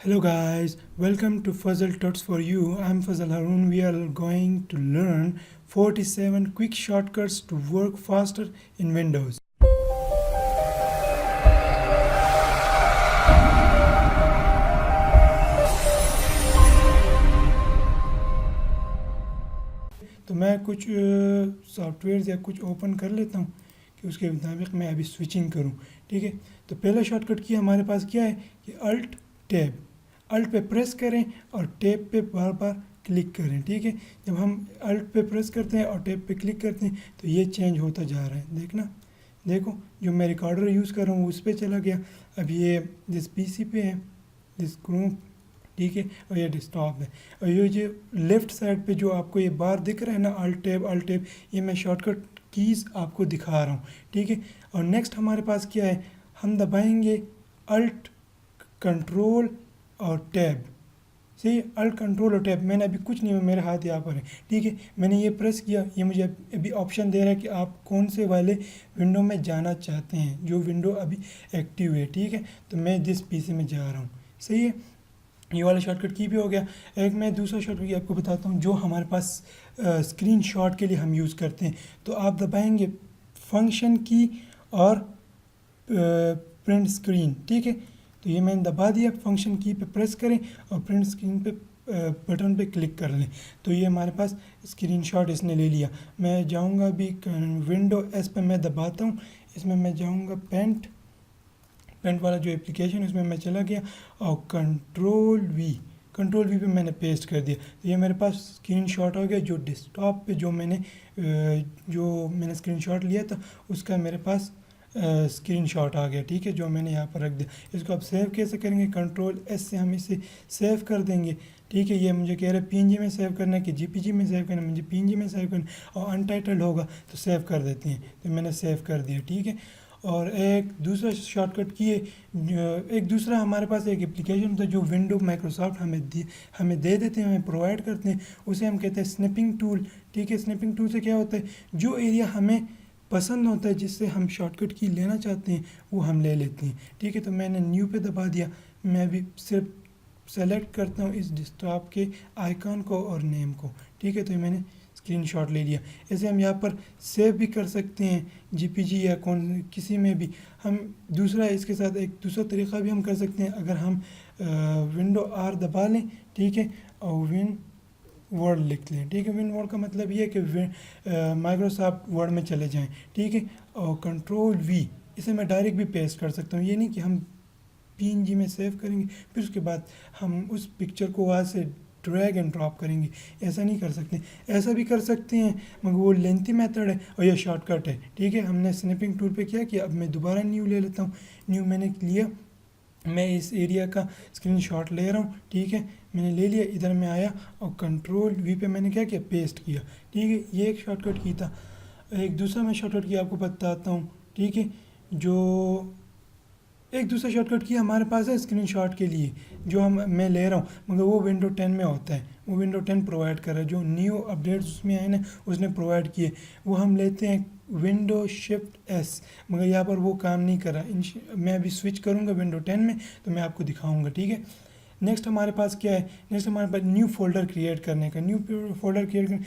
Hello guys, welcome to Fazal Tuts for You. I'm Fazal Haroon. We are going to learn 47 quick shortcuts to work faster in Windows. तो मैं कुछ software या कुछ open कर लेता हूँ कि उसके मुताबिक मैं अभी स्विचिंग करूँ। ठीक है, तो पहला शॉर्टकट की हमारे पास क्या है कि अल्ट टैब। अल्ट पे प्रेस करें और टैब पे बार बार क्लिक करें। ठीक है, जब हम अल्ट पे प्रेस करते हैं और टैब पे क्लिक करते हैं तो ये चेंज होता जा रहा है। देखना, देखो जो मैं रिकॉर्डर यूज़ कर रहा हूँ उस पर चला गया। अब ये जिस पीसी पे है, जिस क्रोम, ठीक है, और ये डेस्कटॉप है। और ये जो लेफ़्ट साइड पे जो आपको ये बार दिख रहा है ना, अल्ट टैब, ये मैं शॉर्टकट कीज़ आपको दिखा रहा हूँ। ठीक है, और नेक्स्ट हमारे पास क्या है, हम दबाएंगे अल्ट कंट्रोल और टैब। सही, अल्ट कंट्रोल और टैब। मैंने अभी कुछ नहीं, मेरे हाथ यहाँ पर है। ठीक है, मैंने ये प्रेस किया, ये मुझे अभी ऑप्शन दे रहा है कि आप कौन से वाले विंडो में जाना चाहते हैं, जो विंडो अभी एक्टिव है। ठीक है, तो मैं जिस पीसी में जा रहा हूँ। सही है, ये वाला शॉर्टकट की भी हो गया। एक मैं दूसरा शॉर्टकट की आपको बताता हूँ जो हमारे पास स्क्रीन शॉट के लिए हम यूज़ करते हैं। तो आप दबाएंगे फंक्शन की और प्रिंट स्क्रीन। ठीक है, तो ये मैंने दबा दिया, फंक्शन की पे प्रेस करें और प्रिंट स्क्रीन पे बटन पे क्लिक कर लें। तो ये हमारे पास स्क्रीनशॉट इसने ले लिया। मैं जाऊंगा अभी विंडो एस पे मैं दबाता हूँ, इसमें मैं जाऊंगा पेंट वाला जो एप्लीकेशन, उसमें मैं चला गया और कंट्रोल वी पे मैंने पेस्ट कर दिया। तो ये मेरे पास स्क्रीनशॉट हो गया। जो डेस्कटॉप पे जो मैंने स्क्रीनशॉट लिया था उसका मेरे पास स्क्रीनशॉट आ गया। ठीक है, जो मैंने यहाँ पर रख दिया। इसको आप सेव कैसे करेंगे, कंट्रोल एस से हम इसे सेव कर देंगे। ठीक है, ये मुझे कह रहा है पीएनजी में सेव करना है कि जीपीजी में सेव करना है। मुझे पीएनजी में सेव करना है और अनटाइटल्ड होगा तो सेव कर देते हैं। तो मैंने सेव कर दिया। ठीक है, और एक दूसरा शॉर्टकट की है, एक दूसरा हमारे पास एक एप्लीकेशन होता है जो विंडो माइक्रोसॉफ्ट हमें दे देते हैं, हमें प्रोवाइड करते हैं। उसे हम कहते हैं स्निपिंग टूल। ठीक है, स्निपिंग टूल से क्या होता है, जो एरिया हमें पसंद होता है जिससे हम शॉर्टकट की लेना चाहते हैं वो हम ले लेते हैं। ठीक है, तो मैंने न्यू पे दबा दिया। मैं अभी सिर्फ सेलेक्ट करता हूँ इस डेस्कटॉप के आइकॉन को और नेम को। ठीक है, तो मैंने स्क्रीनशॉट ले लिया। ऐसे हम यहाँ पर सेव भी कर सकते हैं जीपीजी या कौन किसी में भी। हम दूसरा इसके साथ एक दूसरा तरीक़ा भी हम कर सकते हैं। अगर हम विंडो आर दबा लें, ठीक है, और विन वर्ड लिख लें। ठीक है, विन वर्ड का मतलब ये है कि माइक्रोसॉफ्ट वर्ड में चले जाएं। ठीक है, और कंट्रोल वी, इसे मैं डायरेक्ट भी पेस्ट कर सकता हूँ। ये नहीं कि हम पीएनजी में सेव करेंगे फिर उसके बाद हम उस पिक्चर को वहाँ से ड्रैग एंड ड्रॉप करेंगे, ऐसा नहीं कर सकते। ऐसा भी कर सकते हैं मगर वो लेंथी मेथड है और ये शॉर्टकट है। ठीक है, हमने स्नैपिंग टूल पे क्या किया, अब मैं दोबारा न्यू ले लेता हूँ। न्यू मैंने लिया, मैं इस एरिया का स्क्रीनशॉट ले रहा हूँ। ठीक है, मैंने ले लिया, इधर मैं आया और कंट्रोल वी पे मैंने क्या किया, पेस्ट किया। ठीक है, ये एक शॉर्टकट की था। एक दूसरा मैं शॉर्टकट की आपको बताता हूँ। ठीक है, जो एक दूसरा शॉर्टकट की हमारे पास है स्क्रीनशॉट के लिए, जो मैं ले रहा हूँ मगर वो विंडो 10 में होता है। वो विंडो 10 प्रोवाइड कर रहा है, जो न्यू अपडेट्स उसमें आए ना उसने प्रोवाइड किए। वो हम लेते हैं विंडो शिफ्ट एस, मगर यहाँ पर वो काम नहीं कर रहा। मैं अभी स्विच करूँगा विंडो 10 में तो मैं आपको दिखाऊँगा। ठीक है, नेक्स्ट हमारे पास क्या है, नेक्स्ट हमारे पास न्यू फोल्डर क्रिएट करने का। न्यू फोल्डर क्रिएट करने,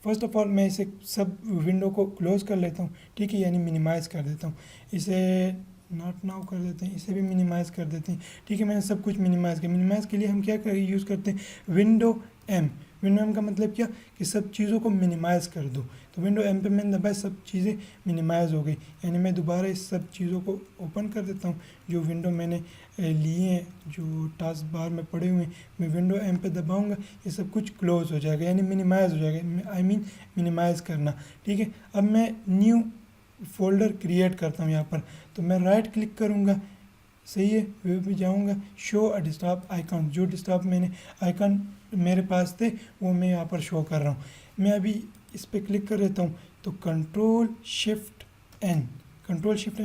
फर्स्ट ऑफ ऑल मैं इसे सब विंडो को क्लोज कर लेता हूँ। ठीक है, यानी मिनिमाइज़ कर देता हूँ। इसे नॉट नाउ कर देते हैं, इसे भी मिनिमाइज़ कर देते हैं। ठीक है, मैंने सब कुछ मिनिमाइज़ किया। मिनिमाइज़ के लिए हम क्या यूज़ करते हैं, विंडो एम। विंडो एम का मतलब क्या कि सब चीज़ों को मिनिमाइज़ कर दो। तो विंडो एम पे मैंने दबाया, सब चीज़ें मिनिमाइज़ हो गई। यानी मैं दोबारा इस सब चीज़ों को ओपन कर देता हूँ जो विंडो मैंने लिए हैं, जो टास्क बार में पड़े हुए हैं। मैं विंडो एम पे दबाऊँगा, ये सब कुछ क्लोज हो जाएगा, यानी मिनिमाइज़ हो जाएगा। आई मीन मिनिमाइज़ करना। ठीक है, अब मैं न्यू फोल्डर क्रिएट करता हूँ यहाँ पर। तो मैं राइट क्लिक करूँगा, सही है, व्यू पे जाऊँगा, शो अ डेस्कटॉप आइकॉन। जो डेस्कटॉप मैंने आइकॉन मेरे पास थे वो मैं यहाँ पर शो कर रहा हूँ। मैं अभी इस पर क्लिक कर देता हूँ तो कंट्रोल शिफ्ट एन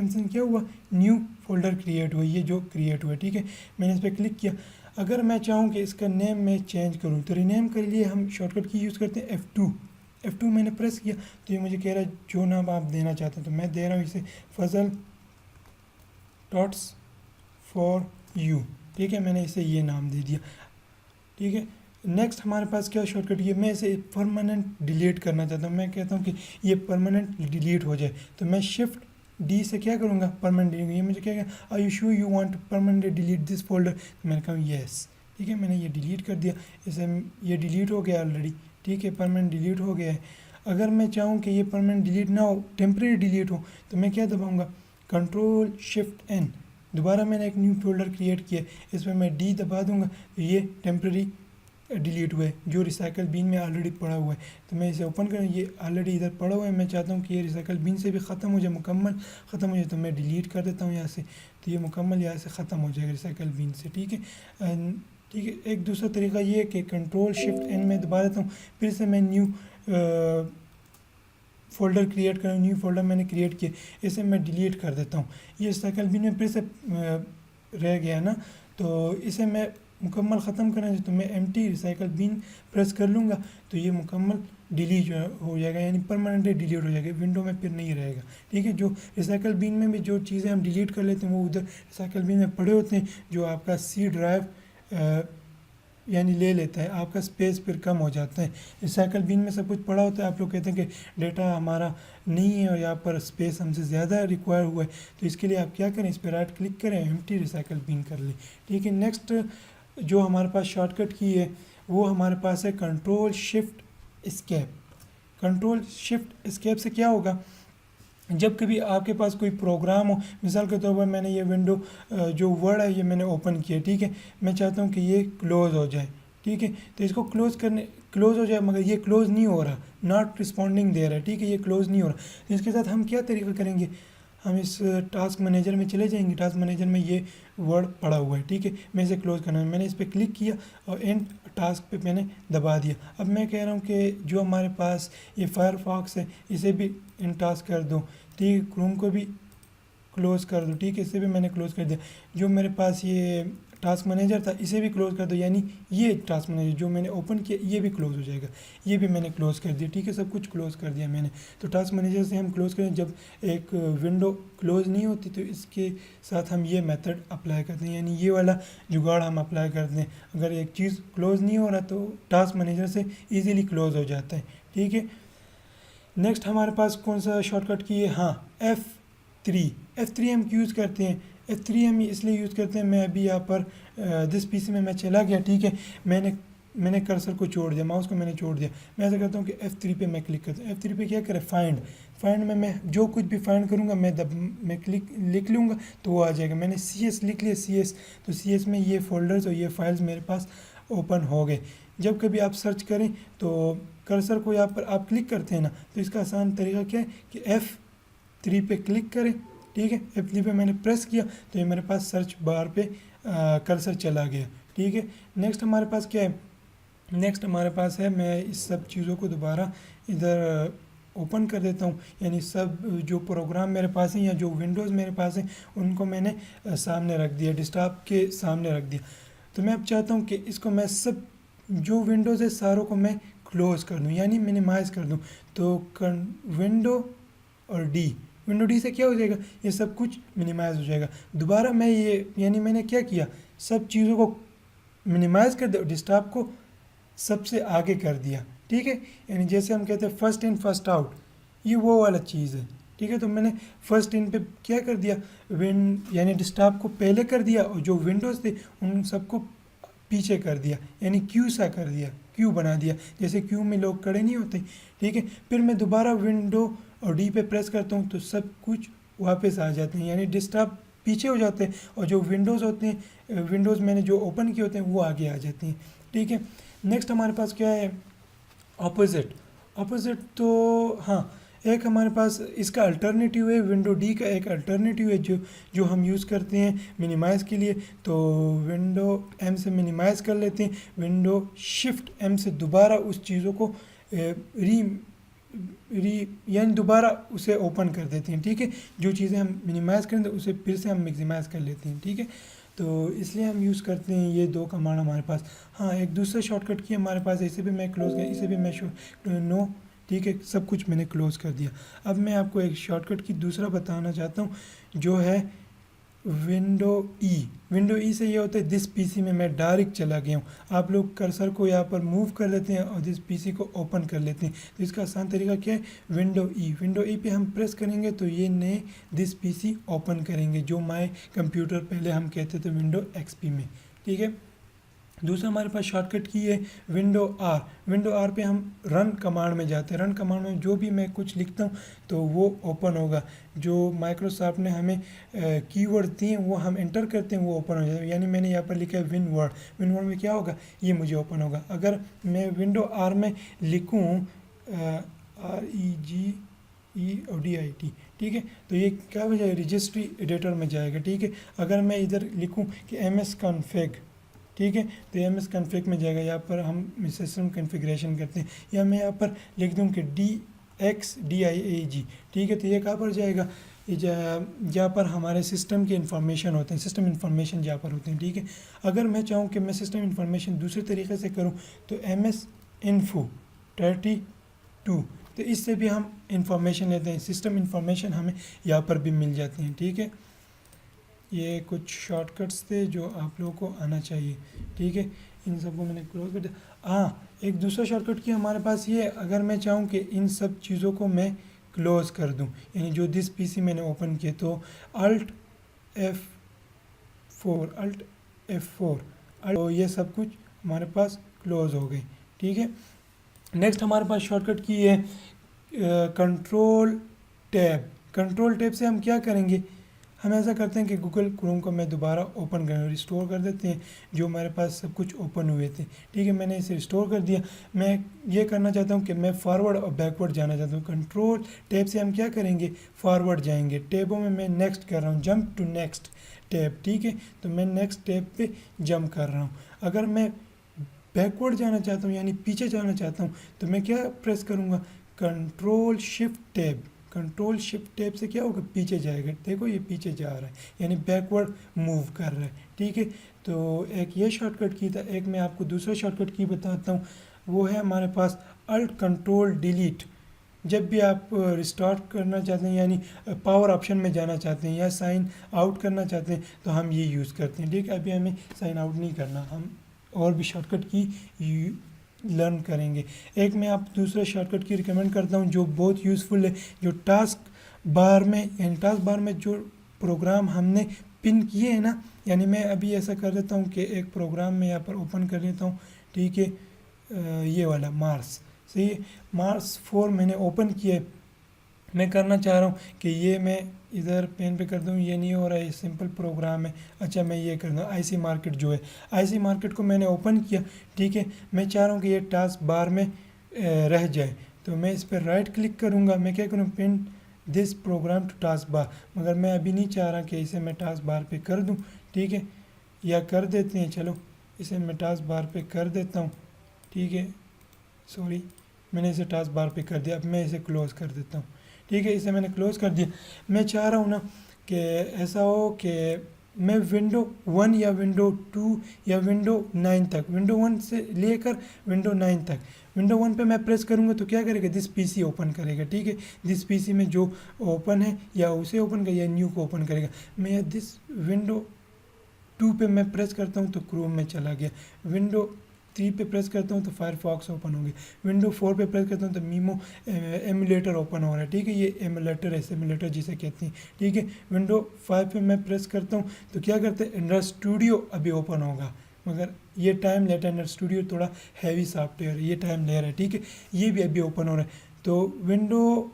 से क्या हुआ, न्यू फोल्डर क्रिएट हुआ, ये जो क्रिएट हुआ। ठीक है, मैंने इस पर क्लिक किया। अगर मैं चाहूँ कि इसका नेम मैं चेंज करूँ तो रीनेम के लिए हम शॉर्टकट की यूज़ करते हैं F2 मैंने प्रेस किया तो ये मुझे कह रहा है जो नाम आप देना चाहते हैं। तो मैं दे रहा हूँ इसे फजल टॉट्स फॉर यू। ठीक है, मैंने इसे ये नाम दे दिया। ठीक है, नेक्स्ट हमारे पास क्या शॉर्टकट, ये मैं इसे परमानेंट डिलीट करना चाहता हूँ। मैं कहता हूँ कि ये परमानेंट डिलीट हो जाए, तो मैं शिफ्ट डी से क्या करूँगा, परमानेंट डिलीट। ये मुझे क्या कहेगा, are you sure you want permanent delete this folder, तो मैंने कहा येस। ठीक है, मैंने ये डिलीट कर दिया, इसे ये डिलीट हो गया ऑलरेडी। ठीक है, परमानेंट डिलीट हो गया है। अगर मैं चाहूँ कि ये परमानेंट डिलीट ना हो, टेम्प्रेरी डिलीट हो, तो मैं क्या दबाऊँगा, कंट्रोल शिफ्ट एन। दोबारा मैंने एक न्यू फोल्डर क्रिएट किया, इसमें मैं डी दबा दूंगा, तो ये टेम्प्रेरी डिलीट हुआ है, जो रिसाइकल बिन में ऑलरेडी पड़ा हुआ है। तो मैं इसे ओपन करूँ, ये ऑलरेडी इधर पड़ा हुआ है, मैं चाहता हूँ कि ये रिसाइकल बिन से भी ख़त्म हो जाए, मुकम्मल ख़त्म हो जाए, तो मैं डिलीट कर देता हूँ यहाँ से, तो ये मुकम्मल यहाँ से ख़त्म हो जाएगा रिसाइकल बिन से। ठीक है, ठीक है। एक दूसरा तरीका ये है कि कंट्रोल शिफ्ट एन में दबा देता हूँ, फिर से मैं न्यू फ़ोल्डर क्रिएट करूँ, न्यू फोल्डर मैंने क्रिएट किया, इसे मैं डिलीट कर देता हूँ। ये रिसाइकल बिन में फिर से रह गया ना, तो इसे मैं मुकम्मल ख़त्म करना है, तो मैं एम्प्टी रिसाइकल बिन प्रेस कर लूँगा, तो ये मुकम्मल डिलीट हो जाएगा, यानी परमानेंटली डिलीट हो जाएगा, विंडो में फिर नहीं रहेगा। ठीक है, जो रिसाइकल बिन में भी जो चीज़ें हम डिलीट कर लेते हैं वो उधर रिसाइकल बिन में पड़े होते हैं, जो आपका सी ड्राइव यानी ले लेता है, आपका स्पेस फिर कम हो जाता है। रिसाइकल बिन में सब कुछ पड़ा होता है, आप लोग कहते हैं कि डेटा हमारा नहीं है और यहाँ पर स्पेस हमसे ज़्यादा रिक्वायर हुआ है, तो इसके लिए आप क्या करें, इस पर राइट क्लिक करें, एम्प्टी रिसाइकल बिन कर लें। ठीक है, नेक्स्ट जो हमारे पास शॉर्टकट की है वो हमारे पास है control shift escape. Control shift escape से क्या होगा, जब कभी आपके पास कोई प्रोग्राम हो, मिसाल के तौर पर मैंने ये विंडो जो वर्ड है ये मैंने ओपन किया, ठीक है, मैं चाहता हूँ कि ये क्लोज़ हो जाए। ठीक है, तो इसको क्लोज़ हो जाए, मगर ये क्लोज़ नहीं हो रहा, नॉट रिस्पॉन्डिंग दे रहा है। ठीक है, ये क्लोज़ नहीं हो रहा, तो इसके साथ हम क्या तरीका करेंगे, हम इस टास्क मैनेजर में चले जाएंगे, टास्क मैनेजर में ये वर्ड पड़ा हुआ है। ठीक है, मैं इसे क्लोज़ करना है, मैंने इस पर क्लिक किया और एंड टास्क पे मैंने दबा दिया। अब मैं कह रहा हूँ कि जो हमारे पास ये फायरफॉक्स है इसे भी इन टास्क कर दो। ठीक है, क्रोम को भी क्लोज़ कर दो। ठीक है, इसे भी मैंने क्लोज़ कर दिया। जो मेरे पास ये टास्क मैनेजर था इसे भी क्लोज़ कर दो, यानी ये टास्क मैनेजर जो मैंने ओपन किया ये भी क्लोज़ हो जाएगा, ये भी मैंने क्लोज़ कर दिया। ठीक है, सब कुछ क्लोज़ कर दिया मैंने। तो टास्क मैनेजर से हम क्लोज़ करें, जब एक विंडो क्लोज़ नहीं होती तो इसके साथ हम ये मेथड अप्लाई करते हैं, यानी ये वाला जुगाड़ हम अप्लाई करते हैं। अगर एक चीज़ क्लोज़ नहीं हो रहा तो टास्क मैनेजर से ईज़िली क्लोज़ हो जाता है। ठीक है, नेक्स्ट हमारे पास कौन सा शॉर्टकट की है, हाँ F3 हम यूज़ करते हैं। F3 हम इसलिए यूज़ करते हैं, मैं अभी यहाँ पर दिस पीसी में मैं चला गया। ठीक है, मैंने कर्सर को छोड़ दिया, माउस को मैंने छोड़ दिया। मैं ऐसा करता हूँ कि F3 पे मैं क्लिक करता हूँ। F3 पे क्या करें, फाइंड में मैं जो कुछ भी फाइंड करूँगा मैं लिख लूँगा तो वो आ जाएगा। मैंने CS लिख लिया, CS, तो CS में ये फोल्डर्स और ये फाइल्स मेरे पास ओपन हो गए। जब कभी आप सर्च करें तो कर्सर को यहाँ पर आप क्लिक करते हैं ना, तो इसका आसान तरीका क्या है कि F3 पे क्लिक करें। ठीक है, F3 पे मैंने प्रेस किया तो ये मेरे पास सर्च बार पे कर्सर चला गया। ठीक है, नेक्स्ट हमारे पास क्या है, नेक्स्ट हमारे पास है, मैं इस सब चीज़ों को दोबारा इधर ओपन कर देता हूँ, यानी सब जो प्रोग्राम मेरे पास हैं या जो विंडोज़ मेरे पास हैं उनको मैंने सामने रख दिया, डेस्कटॉप के सामने रख दिया। तो मैं अब चाहता हूँ कि इसको मैं सब जो विंडोज़ है सारों को मैं क्लोज़ कर दूँ, यानी मिनिमाइज़ कर दूँ। तो विंडो डी से क्या हो जाएगा, ये सब कुछ मिनिमाइज़ हो जाएगा। दोबारा मैं ये, यानी मैंने क्या किया, सब चीज़ों को मिनिमाइज़ कर दिया, डेस्कटॉप को सबसे आगे कर दिया। ठीक है, यानी जैसे हम कहते हैं फर्स्ट इन फर्स्ट आउट, ये वो वाला चीज़ है। ठीक है, तो मैंने फर्स्ट इन पे क्या कर दिया, यानी डेस्कटॉप को पहले कर दिया और जो विंडोज़ थे उन सबको पीछे कर दिया, यानी क्यू सा कर दिया, क्यू बना दिया, जैसे क्यू में लोग खड़े नहीं होते। ठीक है, फिर मैं दोबारा विंडो और डी पे प्रेस करता हूँ तो सब कुछ वापस आ जाते हैं, यानी डेस्कटॉप पीछे हो जाते हैं और जो विंडोज़ होते हैं, विंडोज़ मैंने जो ओपन किए होते हैं वो आगे आ जाते हैं। ठीक है, नेक्स्ट हमारे पास क्या है, अपोजिट। तो हाँ, एक हमारे पास इसका अल्टरनेटिव है, विंडो डी का एक अल्टरनेटिव है जो हम यूज़ करते हैं मिनिमाइज़ के लिए। तो विंडो एम से मिनिमाइज़ कर लेते हैं, विंडो शिफ्ट एम से दोबारा उस चीज़ों को यानी दोबारा उसे ओपन कर देते हैं। ठीक है, जो चीज़ें हम मिनिमाइज़ करें तो उसे फिर से हम मैक्सिमाइज़ कर लेते हैं। ठीक है, तो इसलिए हम यूज़ करते हैं ये दो कमांड हमारे पास। हाँ, एक दूसरा शॉर्टकट की हमारे पास, इसे भी मैं क्लोज़ किया, इसे भी मैं नो। ठीक है, सब कुछ मैंने क्लोज़ कर दिया। अब मैं आपको एक शॉर्टकट की दूसरा बताना चाहता हूँ, जो है विंडो ई से ये होता है दिस पीसी में मैं डायरेक्ट चला गया हूँ। आप लोग कर्सर को यहाँ पर मूव कर लेते हैं और दिस पीसी को ओपन कर लेते हैं। तो इसका आसान तरीका क्या है, विंडो ई पे हम प्रेस करेंगे तो ये नए दिस पीसी ओपन करेंगे, जो माय कंप्यूटर पहले हम कहते थे विंडो एक्सपी में, ठीक है। दूसरा हमारे पास शॉर्टकट की है विंडो आर पे हम रन कमांड में जाते हैं। रन कमांड में जो भी मैं कुछ लिखता हूँ तो वो ओपन होगा। जो माइक्रोसॉफ्ट ने हमें कीवर्ड दिए वो हम एंटर करते हैं वो ओपन हो जाता है। यानी मैंने यहाँ पर लिखा है विन वर्ड में क्या होगा, ये मुझे ओपन होगा। अगर मैं विंडो आर में लिखूँ REGEODIT, ठीक है, तो ये क्या हो जाएगा, रजिस्ट्री एडिटर में जाएगा, ठीक है। अगर मैं इधर लिखूँ कि MS config, ठीक है, तो MS config में जाएगा। यहाँ पर हम सिस्टम कॉन्फ़िगरेशन करते हैं, या मैं यहाँ पर लिख दूँ कि DXDIAG, ठीक है, तो ये कहाँ पर जाएगा, जहाँ पर हमारे सिस्टम के इंफॉर्मेशन होते हैं, सिस्टम इंफॉर्मेशन जहाँ पर होते हैं, ठीक है। अगर मैं चाहूँ कि मैं सिस्टम इंफॉर्मेशन दूसरे तरीके से करूँ तो MS info 32, तो इससे भी हम इंफॉर्मेशन लेते हैं, सिस्टम इंफॉर्मेशन हमें यहाँ पर भी मिल जाती हैं, ठीक है। ये कुछ शॉर्टकट्स थे जो आप लोगों को आना चाहिए, ठीक है। इन सबको मैंने क्लोज कर दिया। हाँ, एक दूसरा शॉर्टकट की हमारे पास ये, अगर मैं चाहूँ कि इन सब चीज़ों को मैं क्लोज कर दूँ, यानी जो दिस पीसी मैंने ओपन किया, तो अल्ट F4 तो ये सब कुछ हमारे पास क्लोज हो गई, ठीक है। नेक्स्ट हमारे पास शॉर्टकट की है कंट्रोल टैब से हम क्या करेंगे, हम ऐसा करते हैं कि गूगल क्रोम को मैं दोबारा ओपन कर रिस्टोर कर देते हैं, जो हमारे पास सब कुछ ओपन हुए थे, ठीक है। मैंने इसे रिस्टोर कर दिया। मैं ये करना चाहता हूँ कि मैं फॉरवर्ड और बैकवर्ड जाना चाहता हूँ। कंट्रोल टैब से हम क्या करेंगे, फॉरवर्ड जाएंगे। टैबों में मैं नेक्स्ट कर रहा हूँ, जंप टू नेक्स्ट टैब, ठीक है, तो मैं नेक्स्ट टैब पे जंप कर रहा हूँ। अगर मैं बैकवर्ड जाना चाहता हूँ यानी पीछे जाना चाहता हूँ तो मैं क्या प्रेस करूँगा, कंट्रोल शिफ्ट टैब से क्या होगा, पीछे जाएगा। देखो ये पीछे जा रहा है, यानी बैकवर्ड मूव कर रहा है, ठीक है। तो एक ये शॉर्टकट की था। एक मैं आपको दूसरा शॉर्टकट की बताता हूँ, वो है हमारे पास अल्ट कंट्रोल डिलीट। जब भी आप रिस्टार्ट करना चाहते हैं यानी पावर ऑप्शन में जाना चाहते हैं या साइन आउट करना चाहते हैं तो हम ये यूज़ करते हैं, ठीक है। अभी हमें साइन आउट नहीं करना, हम और भी शॉर्टकट की लर्न करेंगे। एक मैं आप दूसरा शॉर्टकट की रिकमेंड करता हूँ जो बहुत यूज़फुल है, जो टास्क बार में जो प्रोग्राम हमने पिन किए हैं ना, यानी मैं अभी ऐसा कर देता हूँ कि एक प्रोग्राम में यहाँ पर ओपन कर लेता हूँ, ठीक है। ये वाला मार्स, सही है, मार्स 4 मैंने ओपन किया है। मैं करना चाह रहा हूँ कि ये मैं इधर पेन पे कर दूँ, ये नहीं हो रहा है, ये सिंपल प्रोग्राम है। अच्छा, मैं ये कर दूँ IC मार्केट जो है, IC मार्केट को मैंने ओपन किया, ठीक है। मैं चाह रहा हूँ कि ये टास्क बार में रह जाए, तो मैं इस पर राइट क्लिक करूँगा। मैं क्या करूँ, pin this program to task bar, मगर मैं अभी नहीं चाह रहा कि इसे मैं टास्क बार पे कर दूँ, ठीक है, या कर देते हैं, चलो इसे मैं टास्क बार पे कर देता हूँ, ठीक है। सॉरी, मैंने इसे टास्क बार पे कर दिया। अब मैं इसे क्लोज़ कर देता हूँ, ठीक है, इसे मैंने क्लोज़ कर दिया। मैं चाह रहा हूँ ना कि ऐसा हो कि मैं विंडो 1 या विंडो 2 या विंडो 9 तक, विंडो 1 से लेकर विंडो 9 तक, विंडो 1 पे मैं प्रेस करूँगा तो क्या करेगा, दिस पीसी ओपन करेगा, ठीक है। दिस पीसी में जो ओपन है या उसे ओपन करेगा या न्यू को ओपन करेगा। मैं दिस विंडो 2 पे मैं प्रेस करता हूँ तो क्रोम में चला गया। विंडो 3 पे प्रेस करता हूँ तो फायरफॉक्स ओपन हो गया। विंडो 4 पे प्रेस करता हूँ तो मीमो एमुलेटर ओपन हो रहा है, ठीक है। ये एमुलेटर है, सिमुलेटर जिसे कहते हैं, ठीक है। विंडो 5 पे मैं प्रेस करता हूँ तो क्या करते हैं, एंड्रॉइड स्टूडियो अभी ओपन होगा, मगर ये टाइम लेता है। एंड्रॉइड स्टूडियो थोड़ा हैवी सॉफ्टवेयर है, ये टाइम ले रहा है, ठीक है। ये भी अभी ओपन हो रहा है। तो विंडो,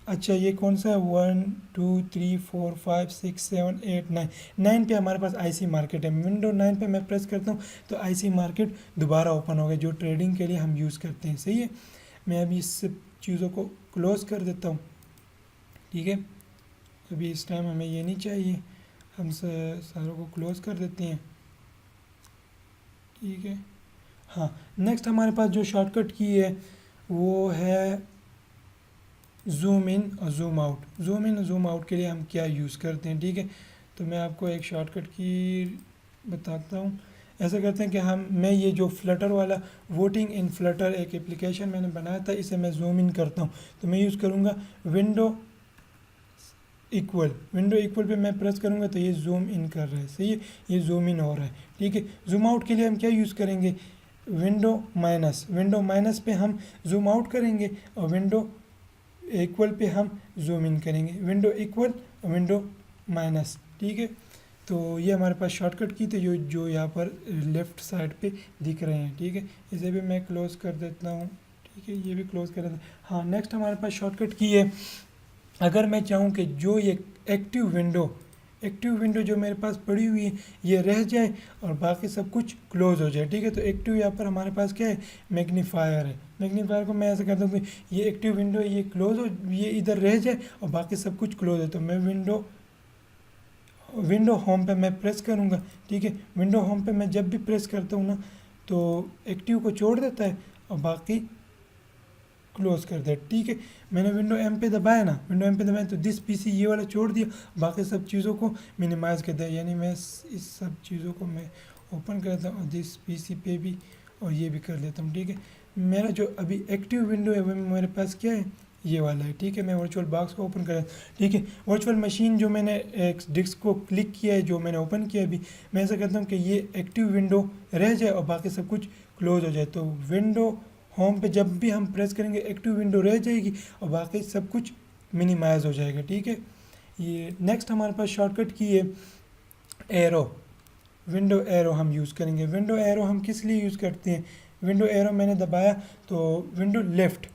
अच्छा ये कौन सा है, 1 2 3 4 5 6 7 8 9 पे हमारे पास IC मार्केट है। विंडो 9 पे मैं प्रेस करता हूँ तो IC मार्केट दोबारा ओपन हो गया, जो ट्रेडिंग के लिए हम यूज़ करते हैं, सही है। मैं अभी इस सब चीज़ों को क्लोज़ कर देता हूँ, ठीक है। अभी इस टाइम हमें ये नहीं चाहिए, हम सारों को क्लोज़ कर देते हैं, ठीक है। हाँ, नेक्स्ट हमारे पास जो शॉर्टकट की है वो है जूम इन और जूम आउट। जूम इन और जूम आउट के लिए हम क्या यूज़ करते हैं, ठीक है। तो मैं आपको एक शॉर्टकट की बताता हूँ। ऐसा करते हैं कि मैं ये जो फ्लटर वाला वोटिंग इन फ्लटर एक एप्लीकेशन मैंने बनाया था, इसे मैं जूम इन करता हूँ। तो मैं यूज़ करूँगा window equal, window equal pay मैं प्रेस करूँगा तो ये जूम इन कर रहा है, सही है, ये जूम इन हो रहा है, ठीक है। जूम आउट के लिए हम क्या यूज़ करेंगे, विंडो माइनस पे हम जूम आउट करेंगे और विंडो इक्वल पे हम जूम इन करेंगे, विंडो इक्वल विंडो माइनस, ठीक है। तो ये हमारे पास शॉर्टकट की थे जो यहाँ पर लेफ़्ट साइड पे दिख रहे हैं, ठीक है। इसे भी मैं क्लोज़ कर देता हूँ, ठीक है, ये भी क्लोज़ कर देता हूँ। हाँ, नेक्स्ट हमारे पास शॉर्टकट की है, अगर मैं चाहूँ कि जो ये एक्टिव विंडो जो मेरे पास पड़ी हुई है ये रह जाए और बाकी सब कुछ क्लोज़ हो जाए, ठीक है। तो एक्टिव यहाँ पर हमारे पास क्या है, मैग्नीफायर है। मैग्नीफायर को मैं ऐसा करता हूँ कि ये एक्टिव विंडो ये क्लोज़ हो, ये इधर रह जाए और बाकी सब कुछ क्लोज़ है। तो मैं विंडो होम पे मैं प्रेस करूँगा, ठीक है। विंडो होम पे मैं जब भी प्रेस करता हूँ ना तो एक्टिव को छोड़ देता है और बाकी क्लोज़ कर दे, ठीक है। मैंने विंडो एम पे दबाया ना, विंडो एम पे दबाया तो दिस पीसी ये वाला छोड़ दिया, बाकी सब चीज़ों को मिनिमाइज़ कर दिया, यानी मैं इस सब चीज़ों को मैं ओपन कर देता हूँ और दिस पीसी पे भी और ये भी कर लेता हूँ, ठीक है। मेरा जो अभी एक्टिव विंडो है वो मेरे पास क्या है, ये वाला है, ठीक है। मैं वर्चुअल बॉक्स को ओपन कर, ठीक है। वर्चुअल मशीन जो मैंने एक डिस्क को क्लिक किया है, जो मैंने ओपन किया अभी, मैं ऐसा करता हूँ कि ये एक्टिव विंडो रह जाए और बाकी सब कुछ क्लोज हो जाए। तो विंडो होम पे जब भी हम प्रेस करेंगे एक्टिव विंडो रह जाएगी और बाकी सब कुछ मिनिमाइज हो जाएगा, ठीक है। ये नेक्स्ट हमारे पास शॉर्टकट की है एरो, विंडो एरो हम यूज़ करेंगे। विंडो एरो हम किस लिए यूज़ करते हैं, विंडो एरो मैंने दबाया तो विंडो लेफ़्ट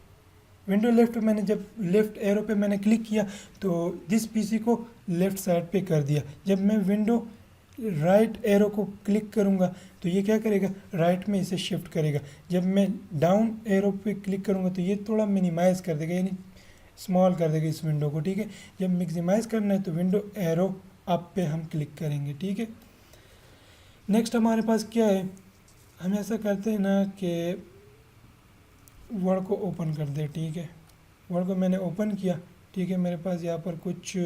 पे मैंने जब लेफ़्ट एरो पे मैंने क्लिक किया तो दिस पीसी को लेफ़्ट साइड पे कर दिया। जब मैं विंडो राइट एरो को क्लिक करूँगा तो ये क्या करेगा, राइट में इसे शिफ्ट करेगा। जब मैं डाउन एरो पे क्लिक करूँगा तो ये थोड़ा मिनिमाइज़ कर देगा, यानी स्मॉल कर देगा इस विंडो को, ठीक है। जब मैक्सिमाइज़ करना है तो विंडो एरो अप पे हम क्लिक करेंगे, ठीक है। नेक्स्ट हमारे पास क्या है, हम ऐसा करते हैं ना कि वर्ड को ओपन कर दे, ठीक है। वर्ड को मैंने ओपन किया, ठीक है। मेरे पास यहाँ पर कुछ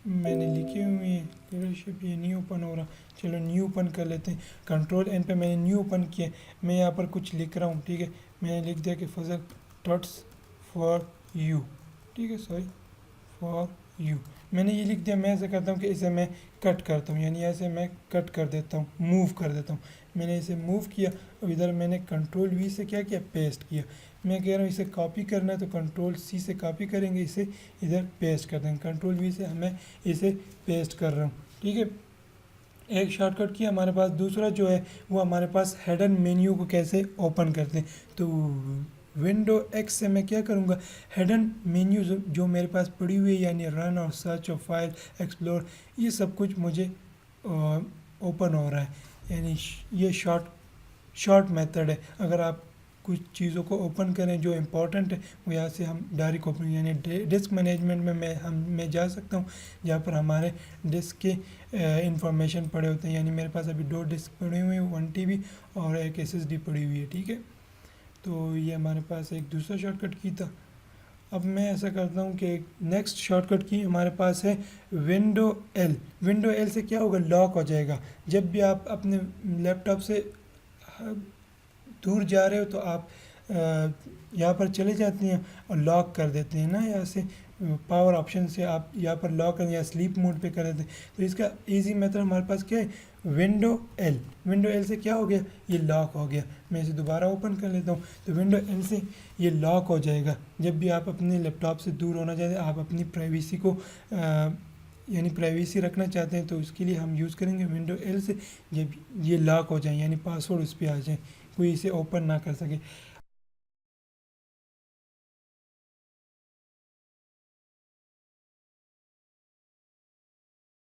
मैंने लिखी हुई है, लीडरशिप, ये न्यू ओपन हो रहा, चलो न्यू ओपन कर लेते हैं। कंट्रोल एन पे मैंने न्यू ओपन किया, मैं यहाँ पर कुछ लिख रहा हूँ, ठीक है। मैंने लिख दिया कि फजल थॉट्स फॉर यू, ठीक है, सॉरी फॉर यू, मैंने ये लिख दिया। मैं ऐसा करता हूँ कि इसे मैं कट करता हूँ, यानी ऐसे मैं कट कर देता हूँ, मूव कर देता हूँ। मैंने इसे मूव किया और इधर मैंने कंट्रोल वी से क्या किया, पेस्ट किया। मैं कह रहा हूँ इसे कॉपी करना है तो कंट्रोल सी से कॉपी करेंगे, इसे इधर पेस्ट कर देंगे, कंट्रोल वी से हमें इसे पेस्ट कर रहा हूँ, ठीक है। एक शॉर्टकट की हमारे पास दूसरा जो है वो हमारे पास हेडन मेन्यू को कैसे ओपन करते हैं। तो विंडो एक्स से मैं क्या करूँगा, हेडन मेन्यू जो मेरे पास पड़ी हुई है, यानी रन और सर्च और फाइल एक्सप्लोर, ये सब कुछ मुझे ओपन हो रहा है, यानी ये शॉर्ट मेथड है। अगर आप कुछ चीज़ों को ओपन करें जो इम्पोर्टेंट है वो यहाँ से हम डायरेक्ट ओपन, यानी डिस्क मैनेजमेंट में मैं जा सकता हूँ जहाँ पर हमारे डिस्क के इंफॉर्मेशन पड़े होते हैं। यानी मेरे पास अभी 2 डिस्क पड़े हुए हैं, 1 TB और एक SSD पड़ी हुई है, ठीक है। तो ये हमारे पास एक दूसरा शॉर्टकट की था। अब मैं ऐसा करता हूँ कि नेक्स्ट शॉर्टकट की हमारे पास है विंडो एल से क्या होगा, लॉक हो जाएगा। जब भी आप अपने लैपटॉप से दूर जा रहे हो तो आप यहाँ पर चले जाते हैं और लॉक कर देते हैं ना, यहाँ से पावर ऑप्शन से आप यहाँ पर लॉक कर या स्लीप मोड पे कर देते हैं। तो इसका इजी मेथड हमारे पास क्या है, विंडो एल से क्या हो गया, ये लॉक हो गया। मैं इसे दोबारा ओपन कर लेता हूँ तो विंडो एल से ये लॉक हो जाएगा। जब भी आप अपने लैपटॉप से दूर होना चाहते हैं, आप अपनी प्राइवेसी को यानी प्राइवेसी रखना चाहते हैं तो उसके लिए हम यूज़ करेंगे विंडो एल से। जब ये लॉक हो जाए यानी पासवर्ड उस पर आ जाए, कोई इसे ओपन ना कर सके।